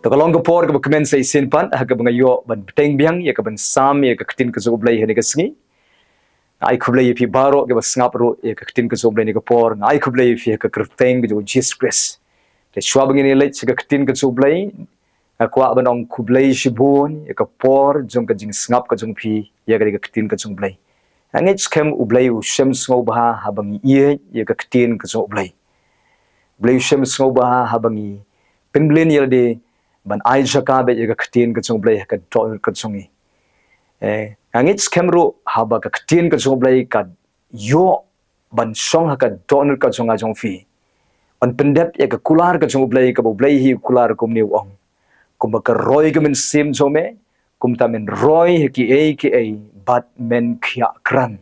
to kalong ko por ka kemen sa isin pan ha ka bangayo ban beteng biang ya ka ban sam ya ka ketin ka zo blai he ka sngi ai khublai fi baro ka basngap ro ya ka ketin ka zo blai ni ka por ai khublai fi ka kerteng ka Jesus Christ te shwa bangini leit ka ketin ka zo blai kwa banong khublai shibun ya ka por jong ka jing snap ka jong phi ya ka ketin ka jong blai angit skem u blai u shemsngewbha ha bangi ye ya ka ketin ka zo blai blai shemsngewbha ha bangi penblen ya de ban ai Jaka be ya ka ketin ka jong blai ka dol ka jongi angit skem ro ha ba ka ketin ka jong blai ka yo ban song ha ka dol ka jonga jong phi on pendep ya ka kular ka jong blai ka blai hi kular kum ni ong kum ka roi ka men sim jome kum ta men roi ki bat men khia kran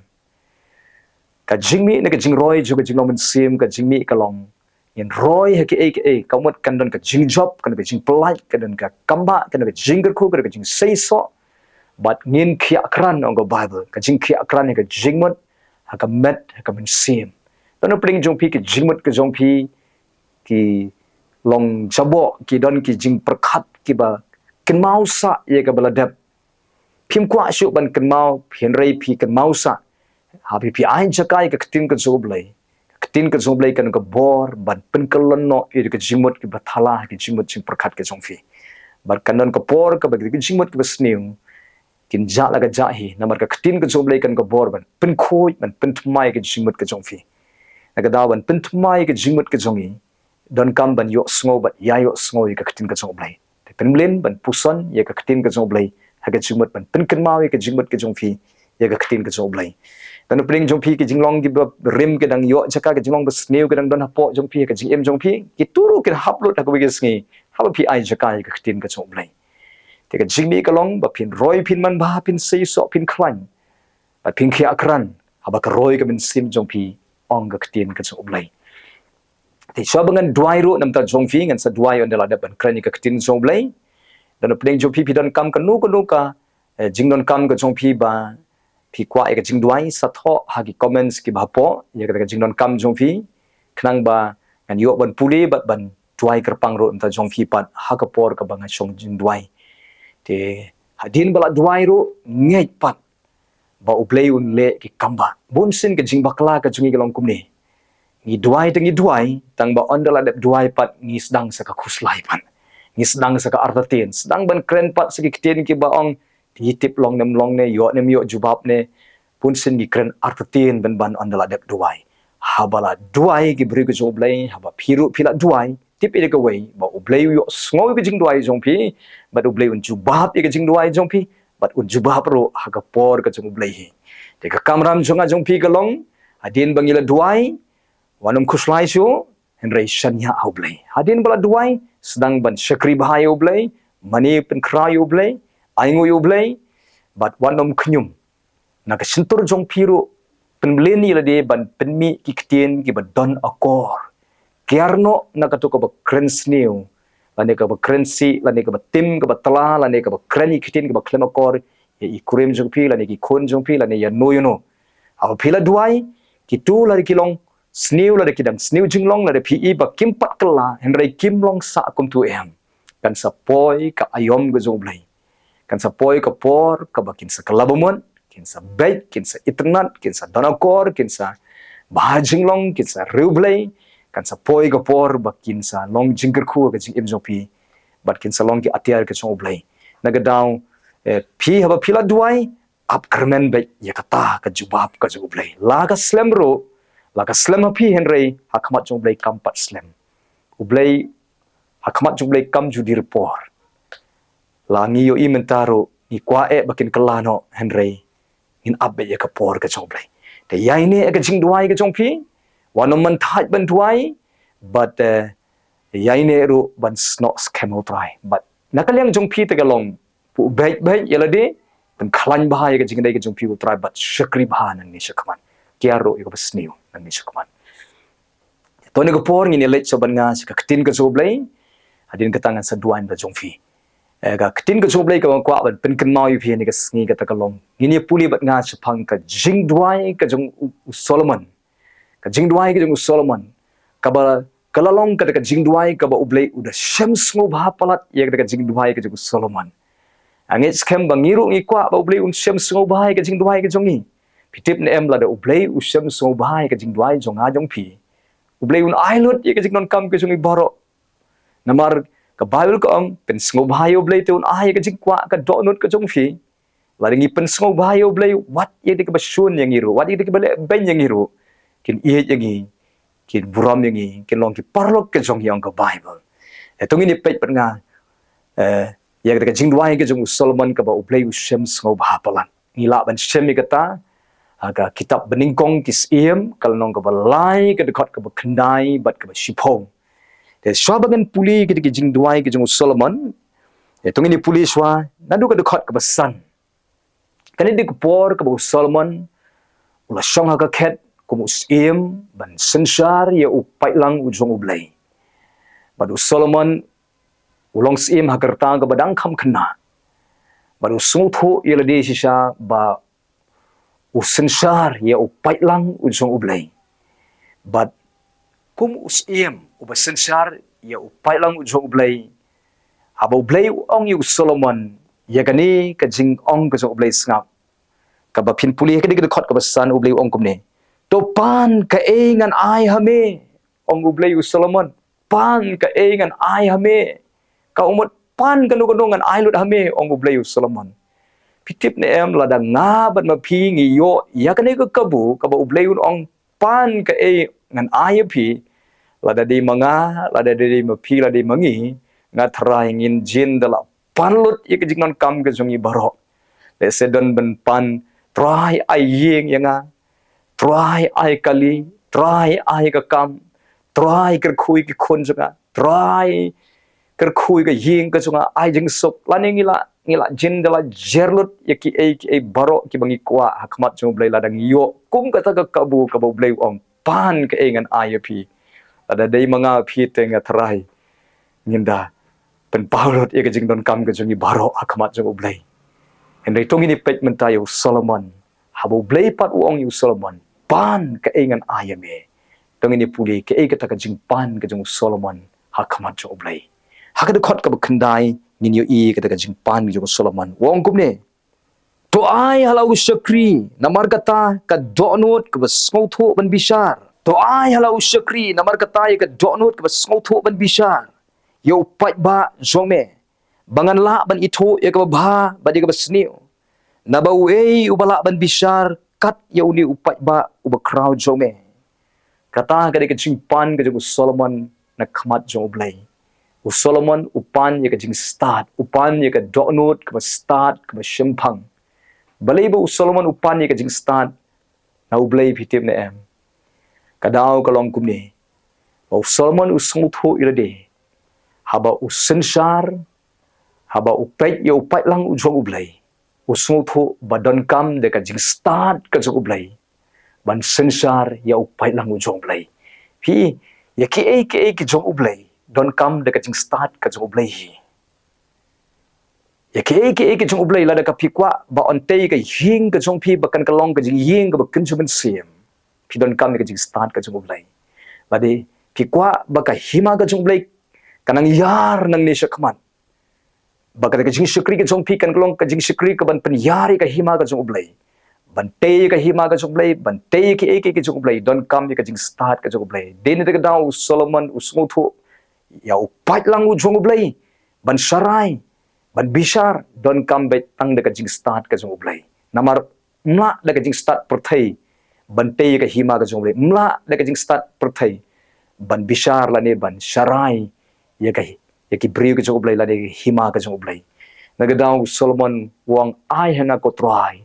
ka jingmi ne ka jing roi ju ka jing long men sim ka jingmi ka long yen roi ki kamot kan don ka jing job kan ka jing plai kan don ka kamba kan ka jing ku kan ka jing sei so bat ngin khia kran ong ka Bible ka jing khia kran ka jing mot ha ka met ha ka men sim don pring jong pi ki jing mot ka jong pi ki long jabo ki don ki jing perkhat ki ba ken mau sa ye ka baladap phim kwa shu ban ken mau phian rei phi ken mau sa ha pi ai Jaka ka ketin ka zo blai ketin ka zo blai kan ka bor ban pen kalon no e ka jingmot ki bathala ki jingmot jing perkhat ke jong phi bar kanon ka por ka ba ki jingmot ki basniu kin ja la ka ja hi namar ka ketin ka zo blai kan ka bor ban pen khoi ban pen thmai ki jingmot ka jong phi na ka da ban pen thmai ki jingmot ka jongi don kam ban yo sngo bat ya yo sngo ka ketin ka zo blai te penlen ban puson ye ka ketin ka zo blai ha ka jingmot ban pen kan mau ka jingmot ka jong phi ye ka ketin ka zo blai dan pring jong phi ki jinglong ki rim ke dang yo Jaka ke jinglong bas new ke dang don hapo jong phi ke jing em jong phi ki turu ke haplo ta ko ge sngi ha phi ai Jaka ke ketin ka chong blai te ka jingmi ka long ba phin roi phin man ba phin sei so phin khlan ba phin khia akran ha ba ka roi ka min sim jong phi ong ka ketin ka chong blai te shabangan duai ro nam ta jong phi ngan sa duai on de la da ban kran ka ketin chong blai dan pring jong phi don kam ka nu ka jing don kam ka jong phi ba phi kwa ek jingdwai satho hagi comments ki bapo ye ka jingdon kam jong phi khnang ba kan yo ban puli bat ban tuai kerpang ro ta jong phi pat ha ka por ka banga chong jingdwai te hadin bala duai ro ngai pat ba u Blei un le ki kamba bun sin ka jing bakla ka jungi gelong kum ni ngi duai tang ba ondala dep duai pat ngi sedang sa ka khuslai pan ngi sedang sa ka artatin sedang ban kren pat segi kiten ki ba ong tip long ne yo jubab ne pun sin gi kren artatin ban ondala dep duai habala duai gi bri go Blei haba phiru phila duai tip ide ka wei ba u Blei yo sngo gi jing duai jong phi ba u Blei un jubab gi jing duai jong phi bat un jubab ro haga por ka jong Blei hi te ka kamram jong phi ka long adin bangila duai wanum khuslai shu henrei shanya au Blei adin bala duai sedang ban syakri bahai u Blei mani pen krai u Blei aingo u Blei bat wanom khnyum na ka sintur jong phiru penbleni la de ban penmi ki ktien ki ba don akor kiarno na ka to ka ba krensneu la ne ka ba krensi la ne ka ba tim ka ba tala la ne ka ba kreni ktien ka ba klemakor ye i kurem jong phi la ne ki khon jong phi la ne ya no yuno aw phila duai ki tu la ki long sneu la de ki dang sneu jinglong la de phi i ba kim pat kala henrei kim long sa kum tu em kan sa poi ka ayom go jong Blei kan sa poi ka por ka bakin sa kalabamon kin sa bait kin sa itnat kin sa donakor kin sa bahajinglong kin sa Blei kan sa poi ka por bakin sa long jingker khu ka jing imjopi bat kin sa long ki atiar ka chong Blei nagadaw phi haba phila duai ap kermen bait yakata ka jubab ka jong Blei la ka slemro la ka slem phi henrei hakmat jong Blei kampat slem Blei hakmat jong Blei kam judi repor langi yo imentaro ni kwa bakin kalano henrei in abbe ya kapor ka chong Blei te yai ne ka jingdwai ka chong phi wanom man thaj ban duai but yai ne ru ban snot scamel try but nakaliang jong phi te ka long pu bai yelade ban khlan bahai ka jingdai ka jong phi try but shakri bahan ni shakman kiaro yo basniu ni shakman to ne ka por ni le so ban nga ka tin ka so Blei adin ka tangan sa duan ba jong phi ga ketin ka chop Blei ka kwa ban pen kan mau yu phi ni ka sngi ka takalong ngini puli bat nga chapang ka jingdwai ka jong Solomon ka jingdwai ka jong Solomon ka ba kalalong ka dekat jingdwai ka ba U Blei udah shemsngewbha palat ya dekat jingdwai ka juga Solomon. Angit skem bangiru ngi kwa ba U Blei shemsngewbha ka jingdwai ka jongi. Pitip ne em la da U Blei shemsngewbha ka jingdwai jonga jong pi. U Blei ailut ya ka jingnon kam ka jongi baro. Namar ka Bible ko ang pen ngewbha U Blei te ai ka jingkwa ka donut ka jong pi. Laringi pen ngewbha U Blei wat ya de ka basun yang iru, wat ya de ka ben yang iru. Kin iet yang i kin buram yang i kin long ki parlok ke jong yang ka Bible. Etong ini pet nga ya ka jingdwai ka jong Solomon ka ba U Blei shemsngewbha palan. Ngila ban shemi kata aga kitab beningkong kis iem kal nong ka balai ka dekat ka kendai bat ka shipong. De swabangan puli ka jingdwai ka jong Solomon. Etong ini puli swa nadu ka dekat ka basan. Kani di kupor ka Solomon ula syong ka ket kumus iem ban sensar ya upai lang ujong U Blei. Badu Solomon ulong sim hakerta ka badang kam kena. Badu Lumsohphoh ya ladi sisa ba usensar ya upai lang ujong U Blei. Bad kum iem uba sensar ya upai lang ujong U Blei. Haba U Blei ong yu Solomon ya gani ka jing ong ka jong U Blei sngap. Ka ba pin puli ka di ka ka basan U Blei ong kum ni. To pan ka ngan ai hame ong U Blei Solomon pan ka ngan ai hame ka umot pan kanu ngan ai lut hame ong U Blei Solomon pitip ne em lada nga ban ma phi ngi yo ya ka ne ka kabu ka ba U Blei ong pan ka ngan ai phi lada di manga lada di ma phi lada di mangi nga thrai ngin jin dala pan lut ya ka jingnon kam ka jongi baro le sedon ban pan try ai yeng yanga try ai kali, try ai ka kam, try ker khui ki khon junga, try ker khui ka ying ka junga ai jing sok lani ngila jin dala jerlut ya ki ai baro ki bangi kwa hakmat jung Blei ladang yo kum ka ta ka kabu ka Blei ong pan ka ngan ai pi ada dei manga pi te nga try nginda pen paulot ya ka jing don kam ka jungi baro hakmat jung Blei endai tong ini pet mentayo Solomon habo Blei pat ong yu Solomon pan ka ngan ayame tong ini puli ke ka jing pan ka jong Solomon hakmat jong Blei hakada khot ka kendai nin yo ka jing pan jong Solomon wong kum ne to ai halau syakri namar kata ka donot ka Lumsohphoh ban bishar to ai halau syakri namar kata ka donot ka Lumsohphoh ban bishar yo pat ba jong me bangan la ban ito ya ka ba ba di ka basniu nabau ubala ban bishar kat ya uni upat ba uba crowd jome kata ka de jing pan ka jong Solomon na khamat jong Blei Solomon upan ya ka jing start upan ya ka donut ka start ka shempang balai ba Solomon upan ya ka jing start na U Blei pitip na em kadau ka long kum ni Solomon Lumsohphoh ila de haba sensar haba upet ya upat lang ujong U Blei Lumsohphoh badan kam de ka jing start ka jong U Blei ban sensar ya upai lang ujong Blei hi ya ki jong U Blei don kam de ka jing start ka jong U Blei hi ya ki jong U Blei la de ka pi kwa ba on te ka hing ka jong pi bakan ka long ka jing hing ka bakan chuman sim pi don kam de ka jing start ka jong U Blei ba de pi kwa ba ka hima ka jong Blei kanang yar nang ni syakmat baka ka jing syukri ka jong pi kan klong ka jing syukri ka ban penyari ka hima ka jong U Blei ban te ka hima ka jong Blei ban te ki jong U Blei don kam ka jing start ka jong U Blei den de ka dau Solomon Lumsohphoh ya upat lang jong U Blei ban sarai ban bishar don kam be tang de ka jing start ka jong U Blei namar mla de ka jing start perthai ban te ka hima ka jong Blei mla de ka jing start perthai ban bishar la ne ban sarai ya ki brio ka jong U Blei la de hima ka jong U Blei nagadau Solomon wang ai hana ko try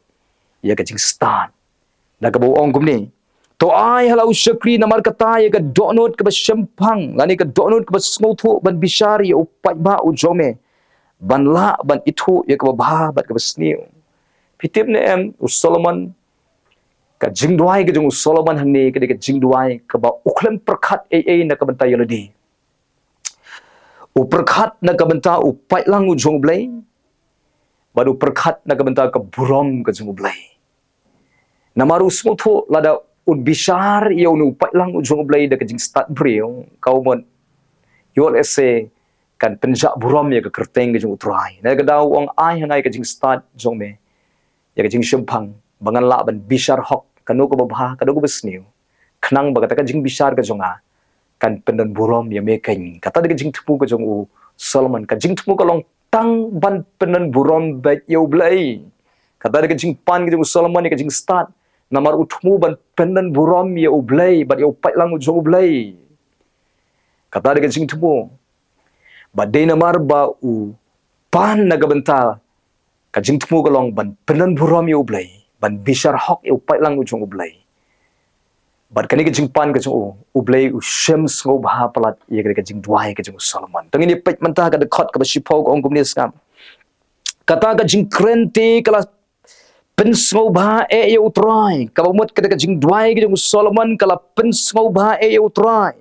ya ka jing start naga bo ong gumni to ai halau syakri namar kata ya ka donot ka shempang lani ka donot ka Lumsohphoh ban bishar ya upai ba ujome ban la ban itu ya ka ba bat ka sniu pitip ne em Solomon ka jingdwai ka jong Solomon hanne ka de ka jingdwai ka ba uklan prakhat na ka banta yelodi uperkhat na kabenta upai lang ujong Blei baru perkhat na kabenta ka burom ka jong Blei namaru Lumsohphoh lada un bisar ia unu pai lang ujung Blei de kajing start brio kau mon yol ese kan penjak buram ya ke kerteng ke jung utrai na gadau ong ai hangai kajing start jong me ya kajing shempang bangan la ban bisar hok kanu ko babha kanu ko besniu khnang bagata kajing bisar ke jonga kan penden buram ya me kain kata de kajing thupu ke jong u Solomon kajing thupu ko long tang ban penden buram Bad U Blei kata de kajing pan ke jong Solomon ya kajing start namar utmu ban penden buram ya U Blei Bad U pai lang ujung U Blei kata de kajing thupu badai namar ba u pan nagabenta kajing thumu kalong ban penen buram ya U Blei ban bisar hok ya pai lang ujung U Blei bad kani kajing pan kajing U Blei u shemsngewbha palat ya jingdwai kajing Solomon tengini pek mentah ka dekat ka basipo ko ong kumni skam kata kajing krente kala pensngewbha ya utrai kabamut ka jingdwai kajing Solomon kala pensngewbha ya utrai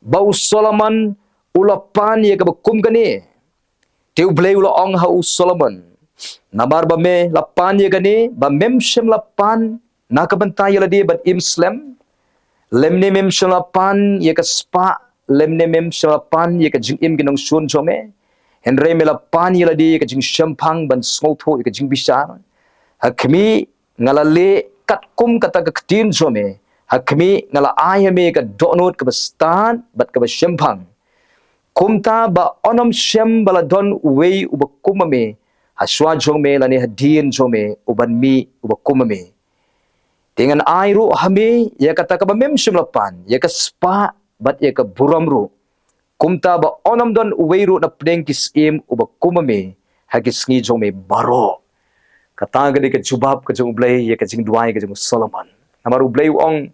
bau Solomon ulapan ya kabakum kani teu Blei ula ong ha Solomon nabar ba me lapan ya kani ba mem shem lapan na kabanta ya ladi bat imslem lemne mem shem lapan ya ka spa lemne mem shem lapan ya ka jing im ginong sun jome henre me lapan ya ladi ka jing shempang ban Snongpoh ya ka jing bisar hakmi ngalale katkum kata ka ktin jome hakmi ngala ayame ka donot ka bastan bat ka shempang kumta ba onom shem baladon uwei uba kumame haswa jome lani hadien jome uban mi uba kumame dengan airu hame ya kata ka ba mem shem lapan ya ka spa bat ya ka buramru kumta ba onom don uwei ru na pdeng kisim uba kumame hagis ngi jome baro kata ga de ka jubab ka jong Blei ya ka jingdwai ka jong Solomon namaru Blei ong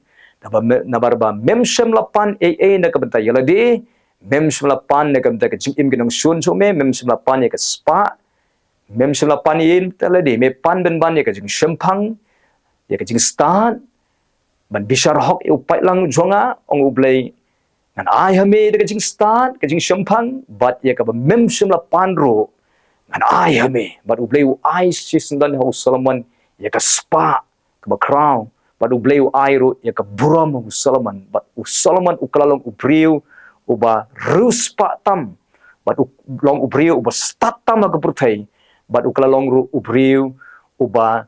nabar ba mem shem lapan na ka benta yaladi mem semlapan ne kam ta jing im ginong sun so me mem semlapan ya ka spa mem semlapan in talade me pan ben ban ya ka jing shempang ya ka jing stan ban bisar hok u pai lang jonga ong U Blei ngan ai hame de ka jing stan ka jing shempang bat ya ka ba mem semlapan ro ngan ai hame bat U Blei u ai sisendan ho Solomon ya ka spa ka ba crown bat U Blei u ai ro ya ka buram ho Solomon bat u Solomon u kalalong u briu uba ruspa tam bat long ubriu uba statam aga purthai bat ukla long ru ubriu uba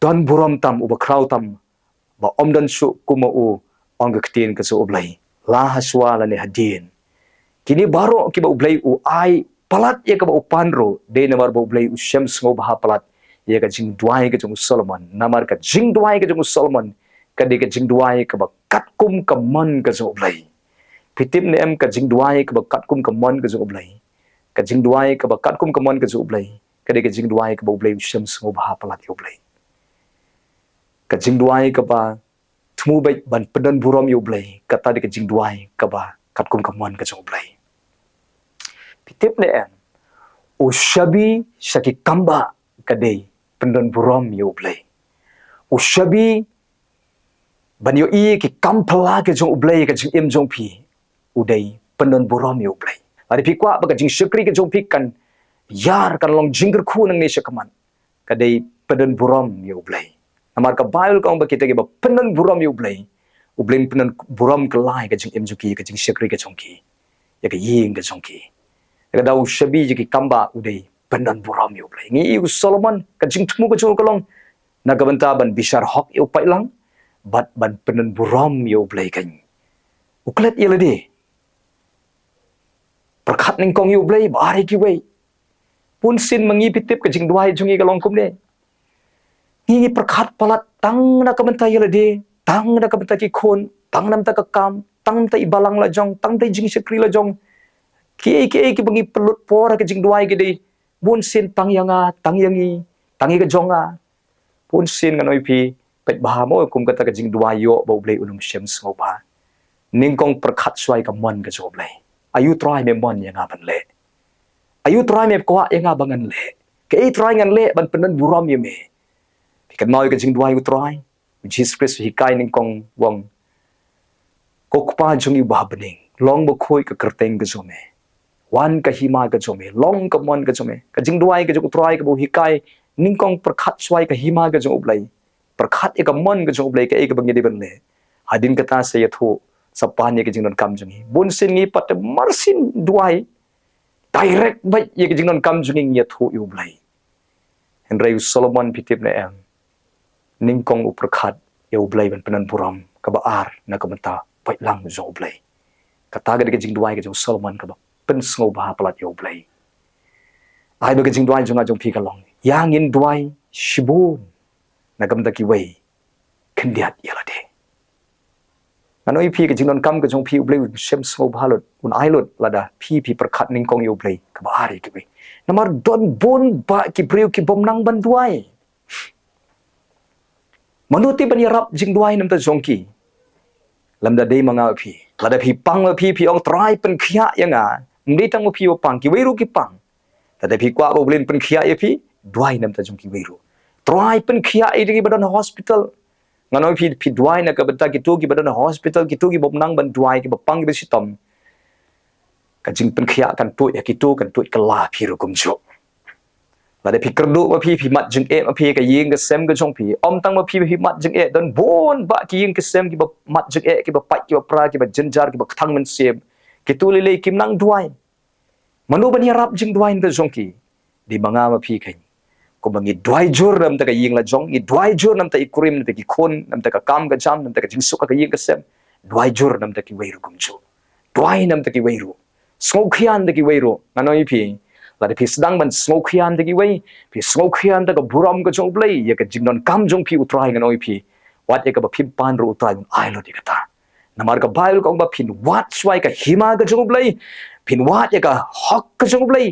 don buram tam uba kraw tam ba omdan su kuma u ong ktin ka su U Blei la haswa la ne hadien kini baro ki ba U Blei u ai palat ya ka ba upanro de namar ba U Blei u shemsngewbha palat ya ka jingdwai ka jong Solomon namar ka jingdwai ka jong Solomon ka de ka jingdwai ka ba katkum ka man ka su U Blei pitip ne em ka jingdwai ka bakat kum ka mon ka zu U Blei ka jingdwai ka bakat kum ka mon ka zu U Blei ka de ka jingdwai ka ba U Blei shemsngewbha palat U Blei ka jingdwai ka ba thmu bai ban pedan buram U Blei ka ta de ka jingdwai ka ba kat kum ka mon ka zu U Blei pitip ne em u shabi shaki kamba ka de pedan buram U Blei u shabi ban yo i ki kampala ka zu U Blei ka jing im jong pi udai penon buram U Blei ari pikwa baga jing syukri ke jong pikan yar kan long jingger khu nang ne syakaman kadai penon buram U Blei amar ka bail ka ba kita ke ba penon buram U Blei penon buram ke lai ke jing emjuki ke jing syukri ke jongki ya ke ying ke jongki ya dau shabi ji kamba udai penon buram U Blei ngi u Solomon ka jing thmu ke jong kalong nagabanta ban bisar hok U pai lang bat ban penon buram U Blei kan uklet yelade perkhat ning kong U Blei bari ki wei pun sin mangi pitip ka jingdwai jungi ka longkum ne ngi perkhat palat tang na ka benta yelade tang na ka benta ki khon tang nam ta ka kam tang ta ibalang la jong tang ta jing sekri la jong ki bangi pelut por ka jingdwai ki dei pun sin tang yanga tang yangi tangi ka jonga pun sin nganoi pi pet ba mo kum ka ta ka jingdwai yo ba U Blei unum shemsngewbha ning kong perkhat swai ka mon ka U Blei ayu try me mon yang aban le ayu try me kwa yang abangan le ke try ngan le ban penan buram ye me pikan noi ka jingdwai u try Jesus Christ hi kai ning kong wang kokpa jungi ba bening long ba khoi ka kerteng ka jome wan ka hima ka jome long ka mon ka jome ka jingdwai ka ju try ka bu hi kai ning kong perkhat swai ka hima ka ju U Blei perkhat eka mon ke jong blai ke eka bangi de ben le hadin kata saya thu sapan ye ke jingnon kam jungi bun sin ngi pat marsin duai direct bai ye ke jingnon kam jungi ye thu U Blei henry Solomon pitip na em ningkong uperkhat U Blei ben penan puram kabaar na kamenta pai lang jong Blei kata ga de jingdwai ke jong Solomon ka pen shemsngewbha palat U Blei ai ba ke jingdwai jonga jong phi ka long yang in dwai shibun na kamta ki wei khendiat yalade anoi phi ke jingnon kam ke jong phi U Blei shemsngewbha lot un ai lot lada phi perkhat ningkong U Blei kabaar ki wei namar don bon ba ki breu ki bom nang ban dwai manuti ban yarap jingdwai nam ta jongki lamda dei manga phi lada phi pang phi ong try pen khia yanga ndi tang phi pang ki weiru ki pang tada phi kwa bo blin pen khia ye phi dwai nam ta jong ki weiru try pen khia e ri badan hospital nganoi phi dwai na ka bata ki tu ki badan hospital ki tu ki bom nang ban dwai ki pang ki besitom ka jing pen khia kan tu ya ki tu kan tu ka la phi ru kum jo lada phi kerdu phi mat jing e phi ka ying ka sem ka jong phi om tang phi mat jing e don bon ba ki ying ka sem ki ba mat jing e ki ba pai ki ba pra ki ba jenjar ki ba thang men sem ki tu le kim nang duai manu ban yarap jing duai nda jong ki di manga ma phi khain ko bangi duai jur nam ta ka ying la jong i duai jur nam ta i kurim nam ta ki khon nam ta ka kam ka jam nam ta ka jing su ka ying ka sem duai jur nam ta ki weiru kum jo duai nam ta ki weiru skokhian da ki weiru nganoi phi la de phi sedang ban skokhian da ki wei phi skokhian da ka buram ka jong blei ye ka jingnon kam jong phi utrai nganoi phi wat ye ka ba phim pan ro utrai ai lo di ka ta namar ka bail ka ba phin wat swai ka hima ka jong blei phin wat ye ka hok ka jong blei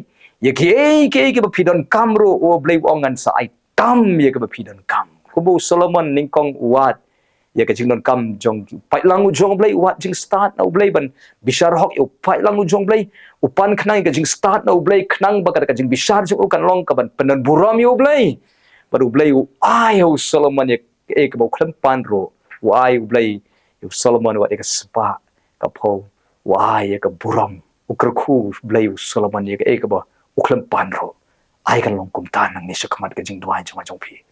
ye ke ba phi don kam ro o blei ongan sa ai tam ye ka ba phi don kam ko bo Solomon ningkong wat ye ka jingnon kam jong pai lang u jong blei wat jing start na u blei ban bishar hok u pai lang u jong blei upan khnang ka jing start na u blei khnang ba ka jing bishar jong u kan long ka ban penan buram u blei ba u blei u ai u Solomon ye e ka bo khlam pan ro u ai u blei u Solomon wa e ka spa ka pho u ai ye ka buram u krkhu blei u Solomon ye ka e ka ba u khlam pan ro ai kan long kum ta nang ni shakmat ka jing duai jong phi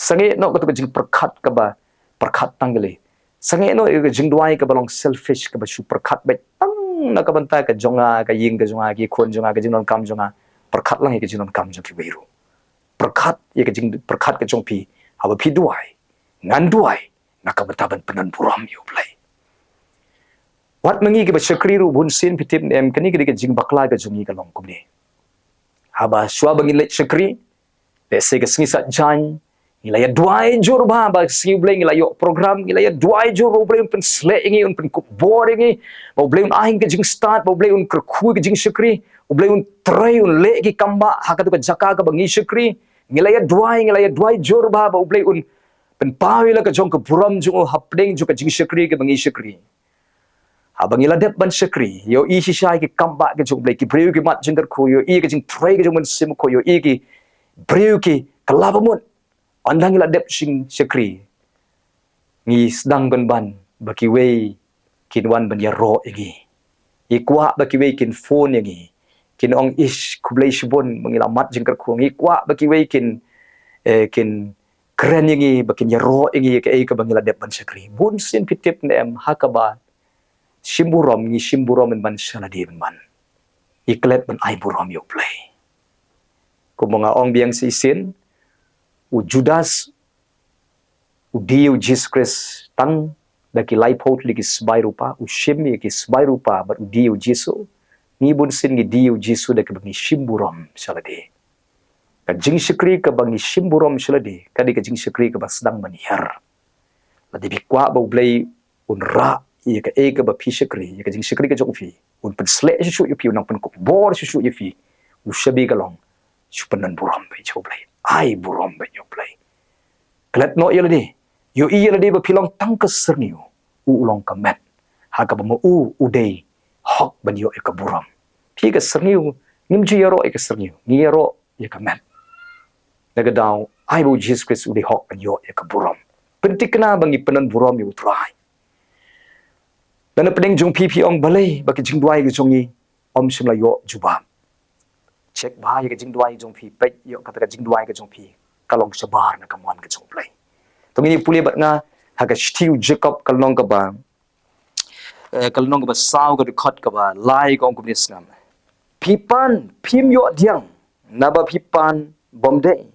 sange no ka jing perkhat ka ba perkhat tangle sange no e jing duai ka balong selfish ka ba su perkhat ba tang na ka banta ka jonga ka ying ka jonga ki khon jonga ka jingnon kam jonga perkhat lang e ka jingnon kam jong ki weiru perkhat ye ka jing perkhat ka jong phi ha ba phi duai ngan duai na ka banta ban penan buram U Blei wat mangi ka ba shakri ru bun sin pitip em kani ka jing bakla ka jongi ka long kum ni ha ba shwa bangi le shakri le se ka sngi sa jan ngila ya duai jur ba Sngi U Blei ngila yo program ngila ya duai jur U Blei pen sle ngi un pen kup bor ngi U Blei un aing ke jing start U Blei un krkhu ke jing shakri U Blei un trai un le ki kamba ha ka tu ka Jaka ka bangi shakri ngila ya duai jur ba U Blei un pen pawi la ka jong ka buram jong hapdeng ju ka jing shakri ke bangi shakri ha bangila dep ban shakri yo i shishai ki kamba ke jong Blei ki breu ki mat jing ko yo i ke jing trai ke jong men sim ko yo i ki breu ki kalabamun andang ila dep sing shakri ngi sedang ban baki wei kin wan ban ya ro igi ikwa baki wei kin phone igi kin ong ish kublei shibon mangila mat jing ko ngi kwa baki wei kin kren igi bakin ya ro igi ke ka bangila dep ban shakri bun sin pitip nem hakaba shimburom ngi shimburom ban shaladi ban iklet ban ai burom U Blei ko mga ong biang si sin u Judas u Dio Jesus Christ tang daki laipot ligi sbai rupa u shimi ki sbai rupa but u Dio Jesu ni bun sin gi Dio Jesu daki bangi shimburam shalade ka jing shikri ka bangi shimburam shalade ka di ka jing shikri ka basdang manihar la di bikwa ba u Blei un ra ye ka e ka ba phi shikri ye ka jing shikri ka jong phi un pen sle shu yu phi nang pen ko bor shu yu phi u shabi ka long shupanan buram ba U Blei ai buram ba U Blei klet no yeladi yo i yeladi ba pilong tang ka serniu u ulong ka met ha ka ba mo u dei hok ban yo e ka buram phi ka serniu nim ji yaro e ka serniu ni yaro ye ka met daga daw ai bo Jesus Christ u dei hok ban yo e ka buram pentikna bangi penan buram yu trai dan pedeng jong phi ong balai ba ki jingdwai ki jongi om simla yo jubam check ba ye ka jingdwai jong phi pe yo ka jingdwai ka jong phi kalong sabar na kamwan ka jong Blei Tungini puli bat nga haga stiu Jacob kalnong ka ba kalnong ka ba sao ka dukhat ka ba lai ka ong kumnis ngam. Pipan pim yo diang naba pipan bomde.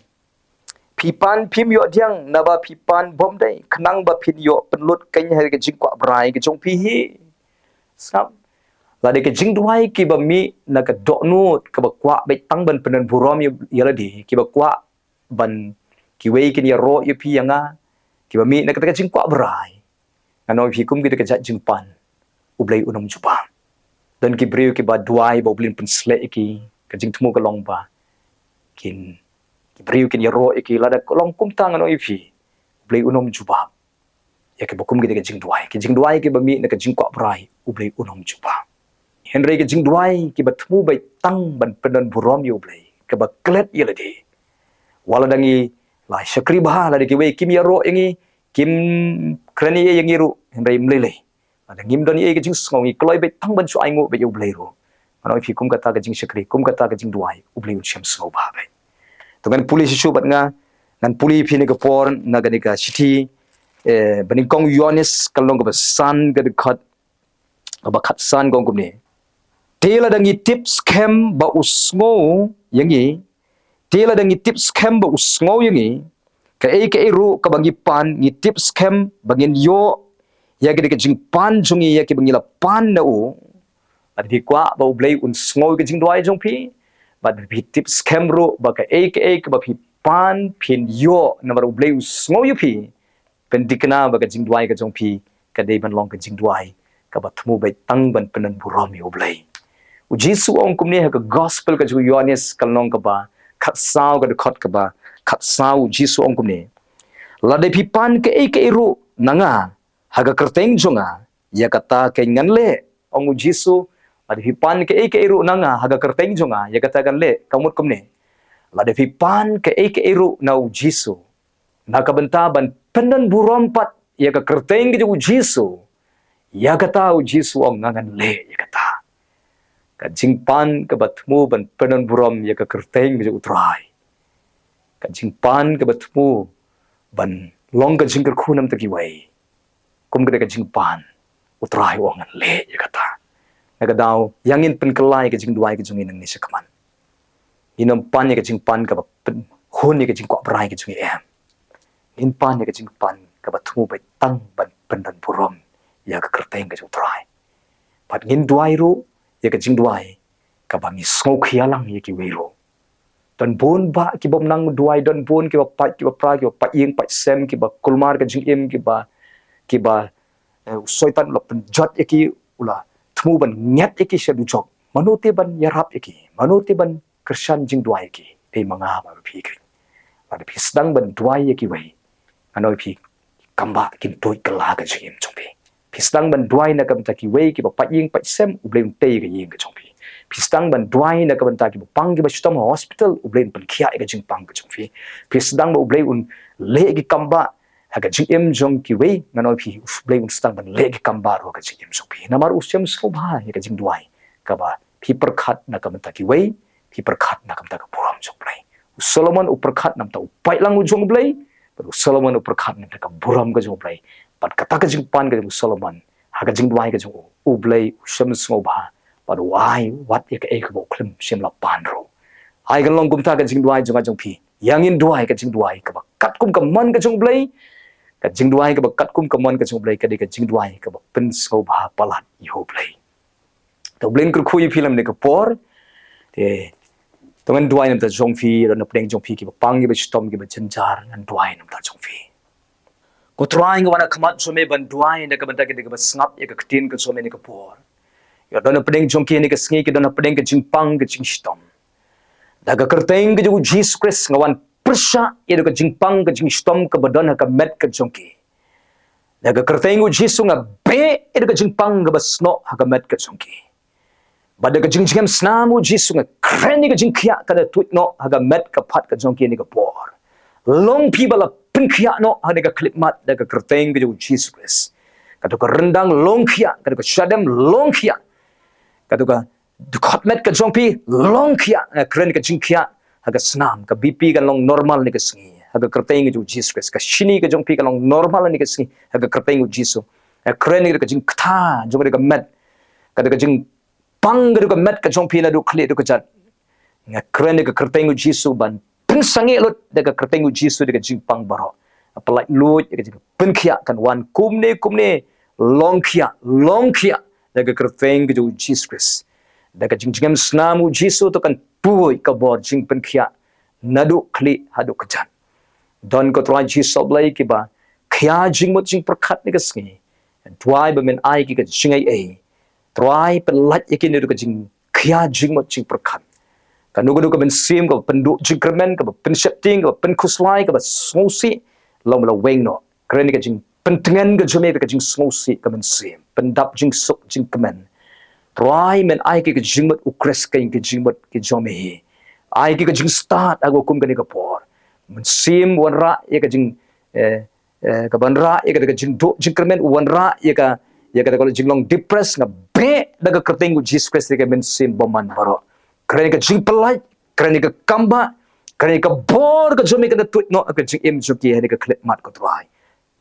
Pipan pim yo diang naba pipan bomde. Kenang ba pin yo penlut kanya hari ka jingkwa brai ka jong pihi. Sam lade ka jingdwai ki ba mi na ka doknut ka ba kwa be tang ban penan burom ya ladi ki ba kwa ban ki wei kin ya ro yu pi yanga ki ba mi na ka jingkwa brai. Ano pi kum ki ka jingpan U Blei unam juba. Dan ki breu ki ba duai ba blin pen sle ki ka jing tmu ka long ba kin ki breu kin ya ro ki lada long kum tang ano pi U Blei unam juba. Ya ke bokum ki jingdwai ki ba mi na ka jingkwa brai U Blei unam juba. Henry ke jingdwai ki ba tmu bai tang ban penan burom U Blei ke ba klet ya ladi. Wala dangi lai syakri bah ladi ki wei kim ya ro yangi kim krani ye yangi ru Henry mlele. Ada ngim don ye ke jing sngi kloi bai tang ban su ai ngo bai U Blei ro. Ano pi kum kata ke jing syakri kum kata ke jingdwai U Blei shemsngewbha bai. To kan puli sisu bat nga nan puli pi ne ke por na ga ne ka city baning kong yonis kalong ka ba san ga dekat ba khat san gong kum ne. Tela dangi tips scam ba usngo yangi tela dangi tips scam ba usngo yangi ka ru ka bangi pan ni tips scam bangin yo ya ke jing pan jungi ya ke bangi la pan na u adi kwa ba U Blei un sngo ke jing dwai jong pi ba bi tips scam ru ba ka ba pi pan pin yo na ba U Blei sngo yu pi pen dikna ba ka jing dwai ka jong pi ka dei ban long ka jing dwai ka ba thmu bai tang ban penan burom U Blei. Jisu ong kumni ha ka gospel ka ju Yohanes kalnong ka ba khat sao ka khot ka ba khat sao Jisu ong kumni la de pipan ke ru nanga ha ka kerteng jonga ya kata ke nganle ong Jisu la de pipan ke ru nanga ha ka kerteng jonga ya kata kan le kamut kumni la de pipan ke ru na Jisu na ka benta ban penan burom pat ya ka kerteng ke ju Jisu ya kata Jisu ong ngangan le ya kata ka jingpan ka batmu ban penan buram ya ka kerteng ka utrai ka jingpan ka batmu ban long ka jingker khunam ta ki wai kum ka jingpan utrai wangan le ya kata naga daw yangin pen kelai ka jingdwai ka jungin ni sakaman inam pan ya ka jingpan ka pen hun ya ka jingkwa brai ka jungi em in pan ya ka jingpan ka batmu bai tang ban penan buram ya ka kerteng ka utrai pat ngin duai ru ya ka jingdwai ka bangi sngo khialang ye ki wero dan bon ba ki bom nang duai dan bon ki ba pa ki ba pra ki ba pa yeng pa sem ki ba kulmar ka jing em ki ba soitan lo penjat ye ki ula thmu ban nyat ye ki shedu jok manuti ban yarap ye ki manuti ban krishan jingdwai ki ei manga ba phi ki ada phi sedang ban duai ye ki wei anoi phi kamba kin toy kala ka jing chongpi Pistang ban duai na kam taki wei ki ba pa yeng pa sem U Blei tei ka yeng ka chongpi. Pistang ban duai na kam taki ba pang ki ba shutam hospital U Blei pan khia ka jing pang ka chongpi. Pistang ba U Blei un le ki kamba ha ka jing em jong ki wei nganoi pi U Blei un stang ban le ki kamba ro ka jing em chongpi. Namar u shemsngewbha ka jing duai ka ba pi perkhat na kam taki wei pi perkhat na kam ta ka buram jong Blei. Solomon u perkhat nam ta u pai lang u jong Blei. Solomon u perkhat na ka buram ka jong Blei. Pat kata ka jingpan ka jing Solomon ha ka jingdwai ka jing U Blei shemsngewbha pat wai wat ye ka e ka bo klim shem la pan ro ai kan long kum ta ka jingdwai jonga jong pi yangin duai ka jingdwai ka ba kat kum ka man ka jong Blei ka jingdwai ka ba kat kum ka man ka jong Blei ka de ka jingdwai ka ba pen sngewbha palat U Blei to Blei kur khu yi film ne ka por te tongan duai nam ta jong fi ro na pleng jong pi ki ba pang ki ba stom ki ba janjar ngan duai nam ta jong fi ko trying wana khamat some ban duai na ka banta ke ba snap ye ka ktin ka some ne ka por yo don pedeng jongki ne ka sngi ke don pedeng ka jingpang ka jingstom da ka kerteng ke ju Jesus Christ ngawan persya ye ka jingpang ka jingstom ka badon ka met ka jongki da ka kerteng u Jesus nga be ye ka jingpang ka basno ka met ka jongki bada ka jingjam snamu Jesus nga kren ka jingkhia ka da tuit no ka met ka phat ka jongki ne ka por long people penkhia no hade ka klipmat da ka kerteng ke Jesus Christ kata ka rendang longkhia kata ka shadam longkhia kata ka dukhatmet ka jongpi longkhia na kren ka jingkhia haga snam ka BP ka long normal ni ka sngi haga kerteng ju Jesus Christ ka shini ka jong pi ka long normal ni ka sngi haga kerteng ju Jesus kren ni ka jing kta jong ka met ka jing pang ka met ka jong pi na du khle du ka jat nga kren ni ka kerteng ju Jesus ban pen sangi lot da ka kerteng ju Jesus ka jing pang baro apalai lut ka jing pen khia kan wan kumne long khia da ka kerteng ju Jesus Christ da ka jing jingam snamu Jesus to kan pui ka bor jing pen khia nadu kli hadu kajan don ko trai Jesus Blei ki ba khia jing mot jing prakhat ni ka sngi twai ba men ai ki ka jingai e trai pen lat yaki ni ka jing khia jing mot jing prakhat ka nugu ka ben sim ka pendu jing kremen ka pen setting ka pen kuslai ka ba smosi long la weng no kren ka jing pen tengen ka jome ka jing smosi ka ben sim pen dap jing sok jing kemen trai men ai ki ka jing mot ukres ka jing mot ki jome ai ki ka jing start ago kum ka ni ka por men sim wan ra ye ka jing ka ban ra ye ka jing do jing kremen wan ra ye ka ko jing long depress nga be daga kerteng Jesus Christ ka men sim boman baro kren ka jing pelai kren ka kamba kren ka bor ka jomi ka tut no ka jing em juki he ka klet mat ko trai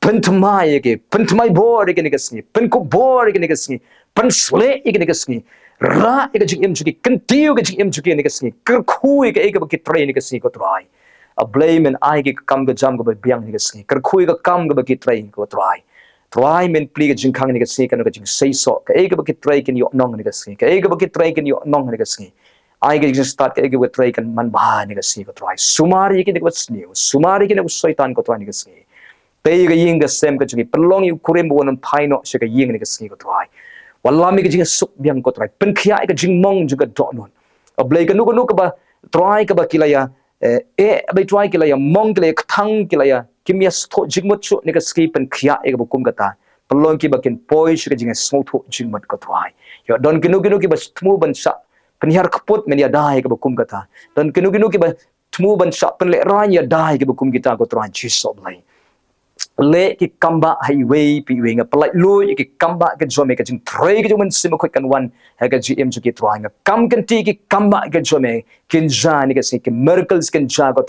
pentmai bor ye ka ni ka sni pen ko bor ye ka ni ka sni pen sle ye ka ni ka sni ra ye ka jing em juki kentiu ka jing em juki ni ka sni ker khu ye ka ki train ni ka sni ko trai a blame and I ki kam ga jam ga ba biang ni ka sni ker khu ga kam ga ba ki train ko try men pli ga jing khang ni ka sni ka no ka jing sei so ka ga ba ki train ken yo nong ni ka sni ka ga ba ki train ken yo nong ni ka sni ai ga jing start ka ga ba train kan man ba ni ka sni ko try sumari ki ni ka sni sumari ki ni ko soitan ko try ni ka sni pe ga ying ga sem ka jing perlong yu kurem bo nan paino se ka ying ni ka sni ko try walami ka jing suk biang ko try pen khia ka jing mong juga do non a blai ka nu ka ba try ka ba kilaya bai try kilaya mong kilaya thang kilaya kimya stho jingmot chu ni ka ski pen khia e ba kum ka ta perlong ki ba kin poi se ka jing sno tho jingmot ko try yo don kinu ki ba thmu ban sa pen har khput men ya dai ka ba kum ka ta don kinu ki ba thmu ban sa pen le ran ya dai ka ba kum kita ko try Jesus Blei le ki kamba highway pi wenga palai lu ki kamba ke jome ka jing trei ke jumen sim ko kan wan ha ka gm ju ki try nga kam kan ti ki kamba ke jome kin ja ni ka se ki miracles kan ja ko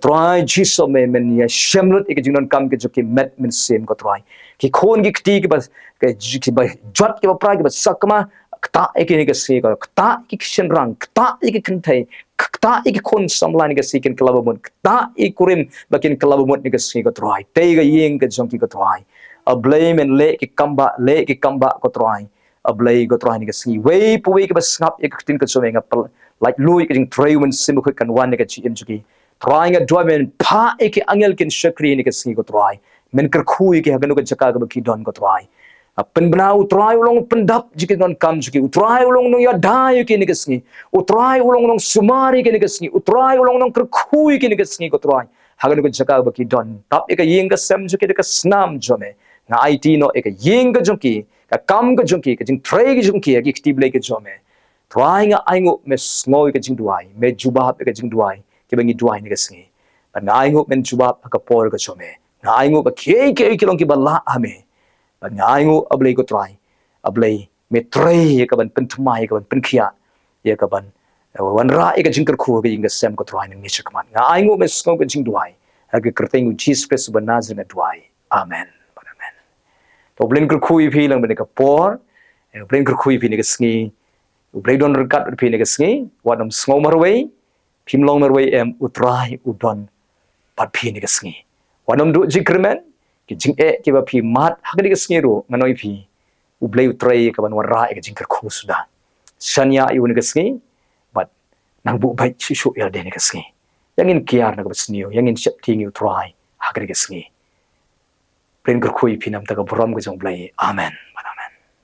try Jesus men ya shemlut ke jing non kam ke ju ki met men sim ko try ki khon ki ti ki ba ki ba jot ki ba pra ki ba sakma kta ke ni ka se ko kta ki shen rang kta ki kan thai kta ki khon samla ni ka se kin klabamon kta kurim bakin klabamon ni ka se ko try te ga yeng ka jong ki ko try a blame and le ki kamba ko try a blay ko try ni ka se way pu way ki ba snap ek tin ka so nga like lui ki jing tray when sim ko kan wan ni ka chi em juki trying a dwamen pa ek angel kin shakri ni ka se ko try men kar khu ki ha ka jaka ka ki don ko try pen bnau try ulong pendap jiki non kam jiki utrai ulong nong ya dai ki ni kesni utrai ulong nong sumari ki ni kesni utrai ulong nong kerkhui ki ni kesni ko try hagan ko jaka ba ki don tap ek yeng ka sem jiki ka snam jome na it no ek yeng ka jongki ka kam ka jongki ka jing tray ki jongki ki active ke jome trying a aingo me snoi ka jingduai me jubab ka jingduai ki bangi duai ni kesni na aingo men jubab ka por ka jome na aingo ka ke long ki bala ame ngai ablei ko try ablei me tray ka ban pen thmai ka ban pen khia ye ka ban wan ra e ka jingkar khu ka jinga sem ko try ni chakman ngai ngo me sko ka jingduai ha ka kerteng Jesus Christ ban nazareth duai amen amen to blin kar khu phi lang ban ka por blin kar khu phi ni ka sngi blai don kat phi ni ka sngi wadam sngo marwei phim long marwei em utrai udon pat phi ni ka sngi wadam du jikrmen ki jing ki ba phi mat hagri ka sngi ro nganoi phi u blai utrai ka ban wara ka jingkar khu suda shanya yu ni ka sngi but nang bu bai chi shu ya de ni ka sngi yangin kiar na ka snio yangin shep thing you try hagri ka sngi pren kar khu phi nam ta ka brom ka jong blai amen